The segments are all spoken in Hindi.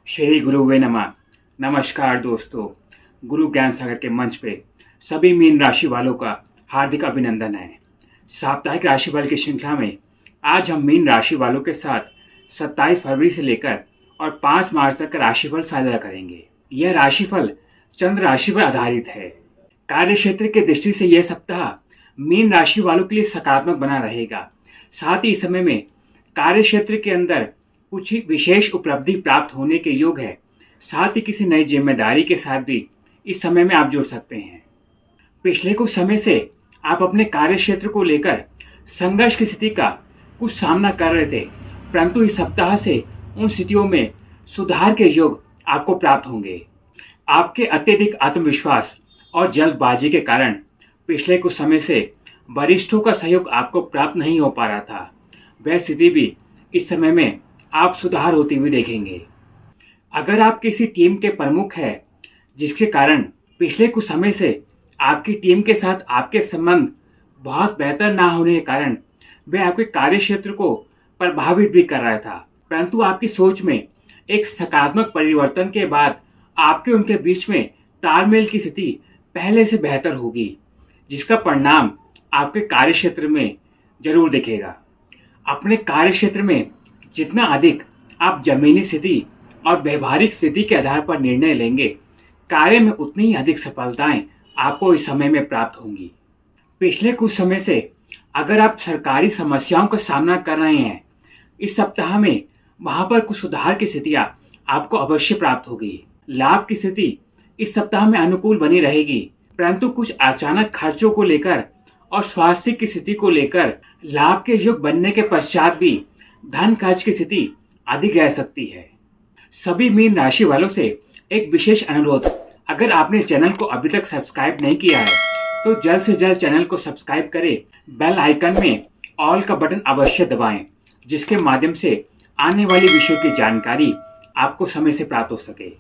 श्री गुरुवे नमः। नमस्कार दोस्तों, गुरु ज्ञान सागर के मंच पे सभी मीन राशि वालों का हार्दिक अभिनंदन है। साप्ताहिक राशिफल की श्रृंखला में आज हम मीन राशि वालों के साथ 27 फरवरी से लेकर और 5 मार्च तक का राशिफल साझा करेंगे। यह राशिफल चंद्र राशि पर आधारित है। कार्य क्षेत्र की दृष्टि से यह सप्ताह मीन राशि वालों के लिए सकारात्मक बना रहेगा। साथ ही इस समय में कार्य क्षेत्र के अंदर कुछ विशेष उपलब्धि प्राप्त होने के योग है। साथ ही किसी नई जिम्मेदारी के साथ भी इस समय में आप जुड़ सकते हैं। पिछले कुछ समय से आप अपने कार्य क्षेत्र को लेकर संघर्ष की स्थिति का कुछ सामना कर रहे थे, परंतु इस सप्ताह से उन स्थितियों में सुधार के योग आपको प्राप्त होंगे। आपके अत्यधिक आत्मविश्वास और जल्दबाजी के कारण पिछले कुछ समय से वरिष्ठों का सहयोग आपको प्राप्त नहीं हो पा रहा था। वह स्थिति भी इस समय में आप सुधार होती हुई देखेंगे। अगर आप किसी टीम के प्रमुख हैं, जिसके कारण पिछले कुछ समय से आपकी टीम के साथ आपके संबंध बहुत बेहतर ना होने के कारण वह आपके कार्य क्षेत्र को प्रभावित भी कर रहा था, परंतु आपकी सोच में एक सकारात्मक परिवर्तन के बाद आपके उनके बीच में तालमेल की स्थिति पहले से बेहतर होगी, जिसका परिणाम आपके कार्य क्षेत्र में जरूर दिखेगा। अपने कार्य क्षेत्र में जितना अधिक आप जमीनी स्थिति और व्यवहारिक स्थिति के आधार पर निर्णय लेंगे, कार्य में उतनी ही अधिक सफलताएं आपको इस समय में प्राप्त होंगी। पिछले कुछ समय से अगर आप सरकारी समस्याओं का सामना कर रहे हैं, इस सप्ताह में वहां पर कुछ सुधार की स्थितियां आपको अवश्य प्राप्त होगी। लाभ की स्थिति इस सप्ताह में अनुकूल बनी रहेगी, परंतु कुछ अचानक खर्चों को लेकर और स्वास्थ्य की स्थिति को लेकर लाभ के योग बनने के पश्चात भी धन खर्च की स्थिति अधिक रह सकती है। सभी मीन राशि वालों से एक विशेष अनुरोध, अगर आपने चैनल को अभी तक सब्सक्राइब नहीं किया है तो जल्द से जल्द चैनल को सब्सक्राइब करें। बेल आइकन में ऑल का बटन अवश्य दबाएं, जिसके माध्यम से आने वाली विषयों की जानकारी आपको समय से प्राप्त हो सके।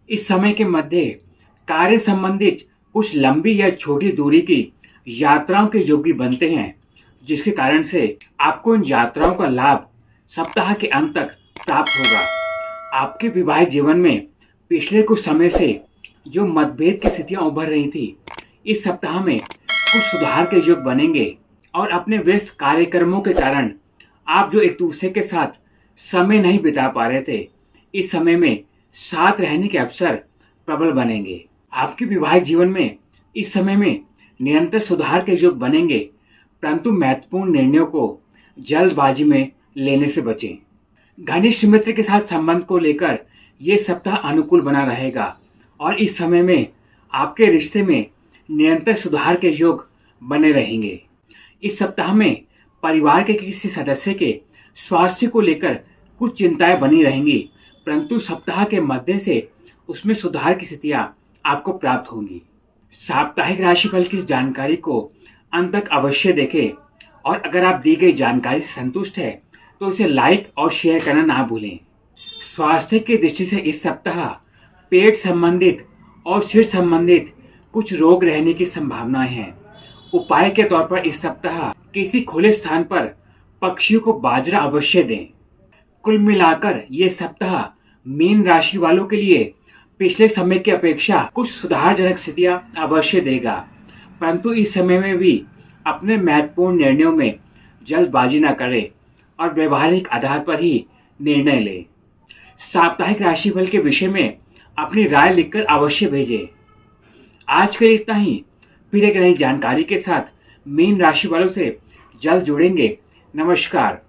इस समय के मध्य कार्य संबंधित कुछ लंबी या छोटी दूरी की यात्राओं के योग भी बनते हैं, जिसके कारण से आपको इन यात्राओं का लाभ सप्ताह के अंत तक प्राप्त होगा। आपके विवाहित जीवन में पिछले कुछ समय से जो मतभेद की स्थितियां उभर रही थी, इस सप्ताह में कुछ सुधार के योग बनेंगे और अपने व्यस्त कार्यक्रमों के कारण आप जो एक दूसरे के साथ समय नहीं बिता पा रहे थे, इस समय में साथ रहने के अवसर प्रबल बनेंगे। आपके विवाहित जीवन में इस समय में निरंतर सुधार के योग बनेंगे, परंतु महत्वपूर्ण निर्णयों को जल्दबाजी में लेने से बचें। घनिष्ठ मित्र के साथ संबंध को लेकर यह सप्ताह अनुकूल बना रहेगा और इस समय में आपके रिश्ते में निरंतर सुधार के योग बने रहेंगे। इस सप्ताह में परिवार के किसी सदस्य के स्वास्थ्य को लेकर कुछ चिंताएं बनी रहेंगी, परंतु सप्ताह के मध्य से उसमें सुधार की स्थितियां आपको प्राप्त होंगी। साप्ताहिक राशिफल की जानकारी को अंत तक अवश्य देखें और अगर आप दी गई जानकारी से संतुष्ट है तो इसे लाइक और शेयर करना ना भूलें। स्वास्थ्य की दृष्टि से इस सप्ताह पेट संबंधित और सिर संबंधित कुछ रोग रहने की संभावनाएं हैं। उपाय के तौर पर इस सप्ताह किसी खुले स्थान पर पक्षियों को बाजरा अवश्य दें। कुल मिलाकर ये सप्ताह मीन राशि वालों के लिए पिछले समय की अपेक्षा कुछ सुधारजनक स्थितियां अवश्य देगा, परंतु इस समय में भी अपने महत्वपूर्ण निर्णयों में जल्दबाजी न करें और व्यवहारिक आधार पर ही निर्णय लें। साप्ताहिक राशिफल के विषय में अपनी राय लिखकर अवश्य भेजें। आज के लिए इतना ही। फिर एक नई जानकारी के साथ मीन राशि वालों से जल्द जुड़ेंगे। नमस्कार।